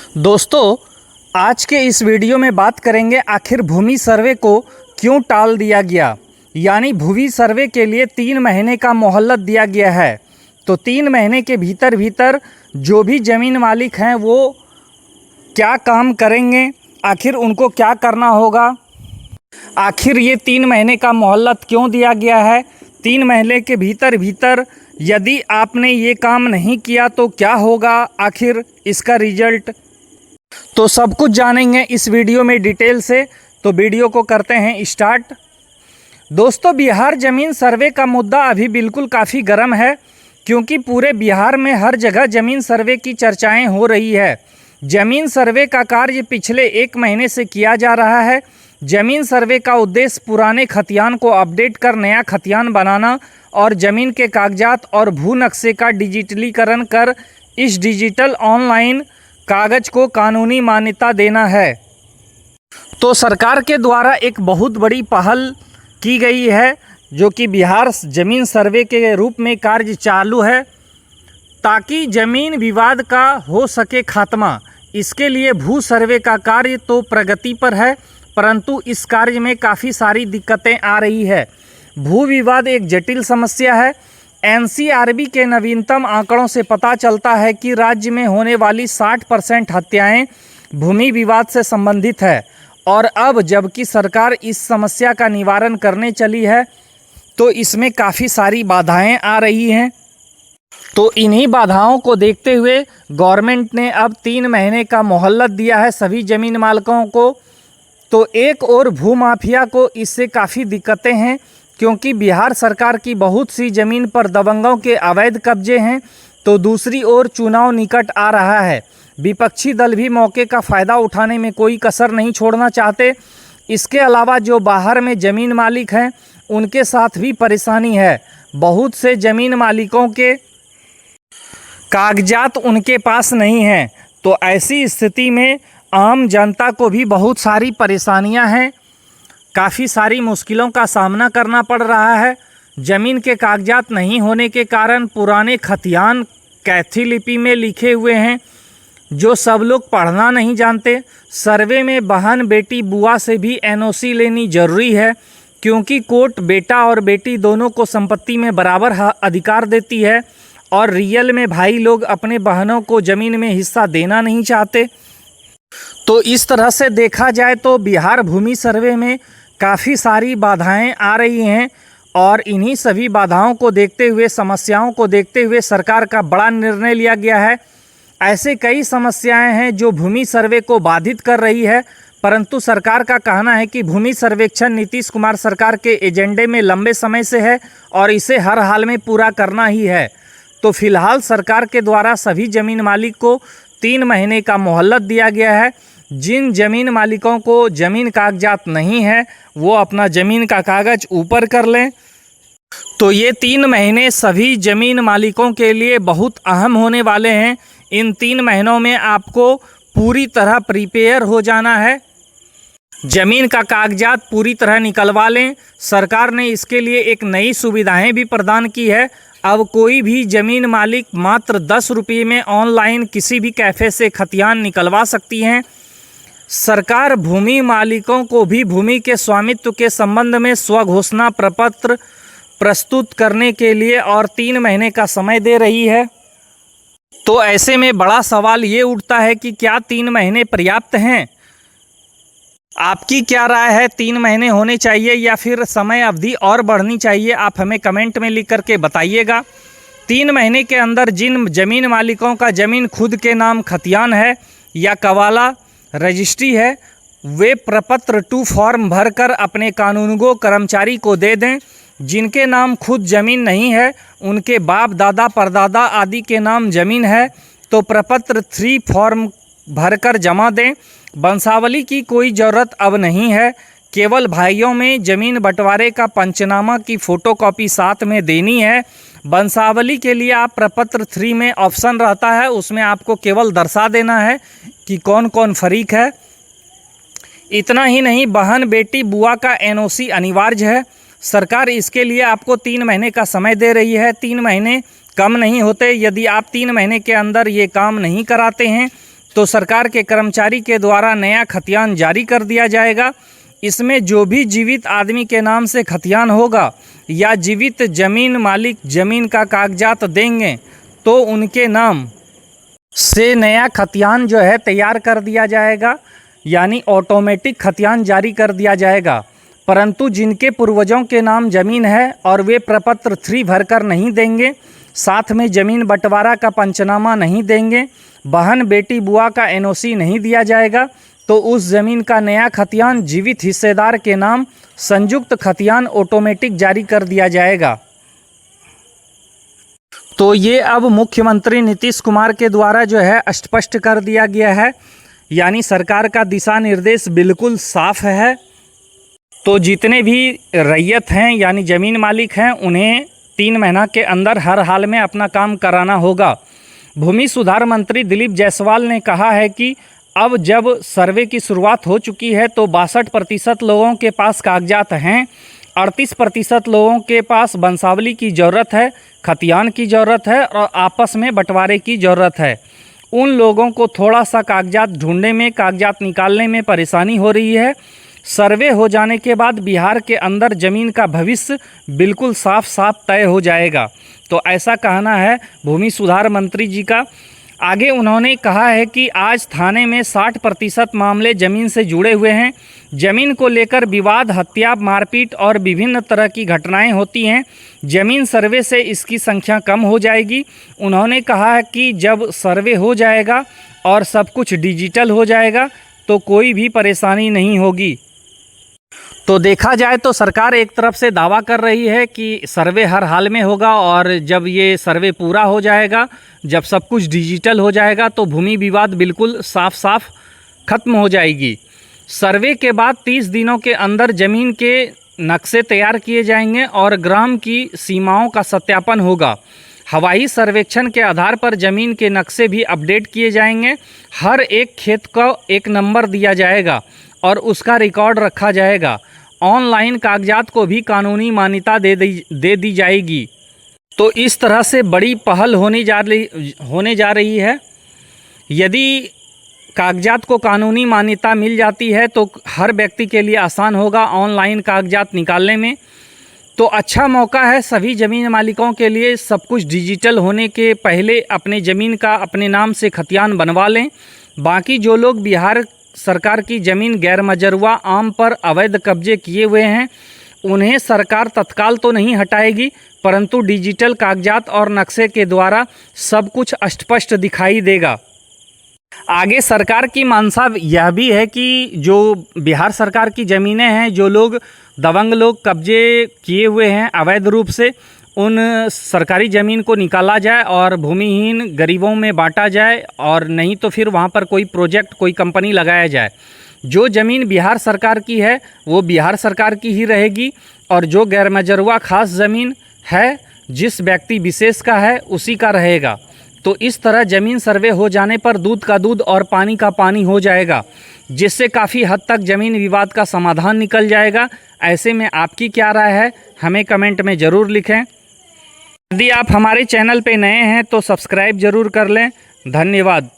दोस्तों, आज के इस वीडियो में बात करेंगे आखिर भूमि सर्वे को क्यों टाल दिया गया। यानी भूमि सर्वे के लिए 3 महीने का मोहलत दिया गया है। तो 3 महीने के भीतर जो भी ज़मीन मालिक हैं वो क्या काम करेंगे, आखिर उनको क्या करना होगा, आखिर ये 3 महीने का मोहलत क्यों दिया गया है, 3 महीने के भीतर यदि आपने ये काम नहीं किया तो क्या होगा, आखिर इसका रिजल्ट, तो सब कुछ जानेंगे इस वीडियो में डिटेल से। तो वीडियो को करते हैं स्टार्ट। दोस्तों, बिहार ज़मीन सर्वे का मुद्दा अभी बिल्कुल काफ़ी गर्म है, क्योंकि पूरे बिहार में हर जगह ज़मीन सर्वे की चर्चाएं हो रही है। ज़मीन सर्वे का कार्य पिछले 1 महीने से किया जा रहा है। ज़मीन सर्वे का उद्देश्य पुराने खतियान को अपडेट कर नया खतियान बनाना और ज़मीन के कागजात और भू नक्शे का डिजिटलीकरण कर इस डिजिटल ऑनलाइन कागज़ को कानूनी मान्यता देना है। तो सरकार के द्वारा एक बहुत बड़ी पहल की गई है, जो कि बिहार ज़मीन सर्वे के रूप में कार्य चालू है, ताकि ज़मीन विवाद का हो सके खात्मा। इसके लिए भू सर्वे का कार्य तो प्रगति पर है, परंतु इस कार्य में काफ़ी सारी दिक्कतें आ रही है। भू विवाद एक जटिल समस्या है। एनसीआरबी के नवीनतम आंकड़ों से पता चलता है कि राज्य में होने वाली 60% हत्याएं भूमि विवाद से संबंधित है। और अब जबकि सरकार इस समस्या का निवारण करने चली है, तो इसमें काफ़ी सारी बाधाएं आ रही हैं। तो इन्हीं बाधाओं को देखते हुए गवर्नमेंट ने अब 3 महीने का मोहलत दिया है सभी ज़मीन मालिकों को। तो एक और भू माफिया को इससे काफ़ी दिक्कतें हैं, क्योंकि बिहार सरकार की बहुत सी ज़मीन पर दबंगों के अवैध कब्जे हैं। तो दूसरी ओर चुनाव निकट आ रहा है। विपक्षी दल भी मौके का फ़ायदा उठाने में कोई कसर नहीं छोड़ना चाहते। इसके अलावा जो बाहर में ज़मीन मालिक हैं उनके साथ भी परेशानी है। बहुत से ज़मीन मालिकों के कागजात उनके पास नहीं हैं। तो ऐसी स्थिति में आम जनता को भी बहुत सारी परेशानियां हैं, काफ़ी सारी मुश्किलों का सामना करना पड़ रहा है। ज़मीन के कागजात नहीं होने के कारण पुराने खतियान कैथी लिपि में लिखे हुए हैं, जो सब लोग पढ़ना नहीं जानते। सर्वे में बहन बेटी बुआ से भी एनओसी लेनी ज़रूरी है, क्योंकि कोर्ट बेटा और बेटी दोनों को संपत्ति में बराबर अधिकार देती है। और रियल में भाई लोग अपने बहनों को ज़मीन में हिस्सा देना नहीं चाहते। तो इस तरह से देखा जाए तो बिहार भूमि सर्वे में काफ़ी सारी बाधाएं आ रही हैं। और इन्हीं सभी बाधाओं को देखते हुए, समस्याओं को देखते हुए सरकार का बड़ा निर्णय लिया गया है। ऐसे कई समस्याएं हैं जो भूमि सर्वे को बाधित कर रही है, परंतु सरकार का कहना है कि भूमि सर्वेक्षण नीतीश कुमार सरकार के एजेंडे में लंबे समय से है और इसे हर हाल में पूरा करना ही है। तो फिलहाल सरकार के द्वारा सभी ज़मीन मालिक को 3 महीने का मोहलत दिया गया है। जिन ज़मीन मालिकों को ज़मीन कागजात नहीं है वो अपना ज़मीन का कागज़ ऊपर कर लें। तो ये 3 महीने सभी ज़मीन मालिकों के लिए बहुत अहम होने वाले हैं। इन 3 महीनों में आपको पूरी तरह प्रिपेयर हो जाना है, ज़मीन का कागजात पूरी तरह निकलवा लें। सरकार ने इसके लिए एक नई सुविधाएं भी प्रदान की है। अब कोई भी ज़मीन मालिक मात्र 10 रुपये में ऑनलाइन किसी भी कैफ़े से खतियान निकलवा सकती हैं। सरकार भूमि मालिकों को भी भूमि के स्वामित्व के संबंध में स्वघोषणा प्रपत्र प्रस्तुत करने के लिए और 3 महीने का समय दे रही है। तो ऐसे में बड़ा सवाल ये उठता है कि क्या 3 महीने पर्याप्त हैं? आपकी क्या राय है? 3 महीने होने चाहिए या फिर समय अवधि और बढ़नी चाहिए? आप हमें कमेंट में लिख करके बताइएगा। 3 महीने के अंदर जिन ज़मीन मालिकों का ज़मीन खुद के नाम खतियान है या कवाला रजिस्ट्री है, वे प्रपत्र 2 फॉर्म भरकर अपने कानूनगो कर्मचारी को दे दें। जिनके नाम खुद ज़मीन नहीं है, उनके बाप दादा परदादा आदि के नाम ज़मीन है, तो प्रपत्र 3 फॉर्म भरकर जमा दें। वंशावली की कोई ज़रूरत अब नहीं है, केवल भाइयों में ज़मीन बंटवारे का पंचनामा की फ़ोटोकॉपी साथ में देनी है। वंशावली के लिए आप प्रपत्र 3 में ऑप्शन रहता है, उसमें आपको केवल दर्शा देना है कि कौन कौन फरीक है। इतना ही नहीं, बहन बेटी बुआ का एनओसी अनिवार्य है। सरकार इसके लिए आपको 3 महीने का समय दे रही है। 3 महीने कम नहीं होते। यदि आप 3 महीने के अंदर ये काम नहीं कराते हैं तो सरकार के कर्मचारी के द्वारा नया खतियान जारी कर दिया जाएगा। इसमें जो भी जीवित आदमी के नाम से खतियान होगा या जीवित ज़मीन मालिक ज़मीन का कागजात देंगे तो उनके नाम से नया खतियान जो है तैयार कर दिया जाएगा, यानी ऑटोमेटिक खतियान जारी कर दिया जाएगा। परंतु जिनके पूर्वजों के नाम ज़मीन है और वे प्रपत्र 3 भरकर नहीं देंगे, साथ में ज़मीन बंटवारा का पंचनामा नहीं देंगे, बहन बेटी बुआ का एनओसी नहीं दिया जाएगा, तो उस ज़मीन का नया खतियान जीवित हिस्सेदार के नाम संयुक्त खतियान ऑटोमेटिक जारी कर दिया जाएगा। तो ये अब मुख्यमंत्री नीतीश कुमार के द्वारा जो है स्पष्ट कर दिया गया है, यानी सरकार का दिशा निर्देश बिल्कुल साफ है। तो जितने भी रैयत हैं यानी ज़मीन मालिक हैं उन्हें 3 महीना के अंदर हर हाल में अपना काम कराना होगा। भूमि सुधार मंत्री दिलीप जायसवाल ने कहा है कि अब जब सर्वे की शुरुआत हो चुकी है तो 62% लोगों के पास कागजात हैं, 38% लोगों के पास वंशावली की ज़रूरत है, खतियान की ज़रूरत है और आपस में बंटवारे की ज़रूरत है। उन लोगों को थोड़ा सा कागजात ढूंढने में, कागजात निकालने में परेशानी हो रही है। सर्वे हो जाने के बाद बिहार के अंदर ज़मीन का भविष्य बिल्कुल साफ साफ तय हो जाएगा। तो ऐसा कहना है भूमि सुधार मंत्री जी का। आगे उन्होंने कहा है कि आज थाने में 60% मामले ज़मीन से जुड़े हुए हैं। ज़मीन को लेकर विवाद, हत्या, मारपीट और विभिन्न तरह की घटनाएं होती हैं। ज़मीन सर्वे से इसकी संख्या कम हो जाएगी। उन्होंने कहा है कि जब सर्वे हो जाएगा और सब कुछ डिजिटल हो जाएगा तो कोई भी परेशानी नहीं होगी। तो देखा जाए तो सरकार एक तरफ से दावा कर रही है कि सर्वे हर हाल में होगा और जब ये सर्वे पूरा हो जाएगा, जब सब कुछ डिजिटल हो जाएगा तो भूमि विवाद बिल्कुल साफ साफ खत्म हो जाएगी। सर्वे के बाद 30 दिनों के अंदर ज़मीन के नक्शे तैयार किए जाएंगे और ग्राम की सीमाओं का सत्यापन होगा। हवाई सर्वेक्षण के आधार पर ज़मीन के नक्शे भी अपडेट किए जाएंगे। हर एक खेत को एक नंबर दिया जाएगा और उसका रिकॉर्ड रखा जाएगा। ऑनलाइन कागजात को भी कानूनी मान्यता दे दी जाएगी। तो इस तरह से बड़ी पहल होने जा रही है। यदि कागजात को कानूनी मान्यता मिल जाती है तो हर व्यक्ति के लिए आसान होगा ऑनलाइन कागजात निकालने में। तो अच्छा मौका है सभी ज़मीन मालिकों के लिए, सब कुछ डिजिटल होने के पहले अपने ज़मीन का अपने नाम से खतियान बनवा लें। बाकी जो लोग बिहार सरकार की ज़मीन गैर मजरूआ आम पर अवैध कब्जे किए हुए हैं उन्हें सरकार तत्काल तो नहीं हटाएगी, परंतु डिजिटल कागजात और नक्शे के द्वारा सब कुछ स्पष्ट दिखाई देगा। आगे सरकार की मंशा यह भी है कि जो बिहार सरकार की ज़मीनें हैं, जो लोग दबंग लोग कब्जे किए हुए हैं अवैध रूप से, उन सरकारी ज़मीन को निकाला जाए और भूमिहीन गरीबों में बांटा जाए, और नहीं तो फिर वहाँ पर कोई प्रोजेक्ट, कोई कंपनी लगाया जाए। जो ज़मीन बिहार सरकार की है वो बिहार सरकार की ही रहेगी और जो गैर मजरूआ खास ज़मीन है जिस व्यक्ति विशेष का है उसी का रहेगा। तो इस तरह ज़मीन सर्वे हो जाने पर दूध का दूध और पानी का पानी हो जाएगा, जिससे काफ़ी हद तक ज़मीन विवाद का समाधान निकल जाएगा। ऐसे में आपकी क्या राय है हमें कमेंट में ज़रूर लिखें। यदि आप हमारे चैनल पे नए हैं तो सब्सक्राइब ज़रूर कर लें। धन्यवाद।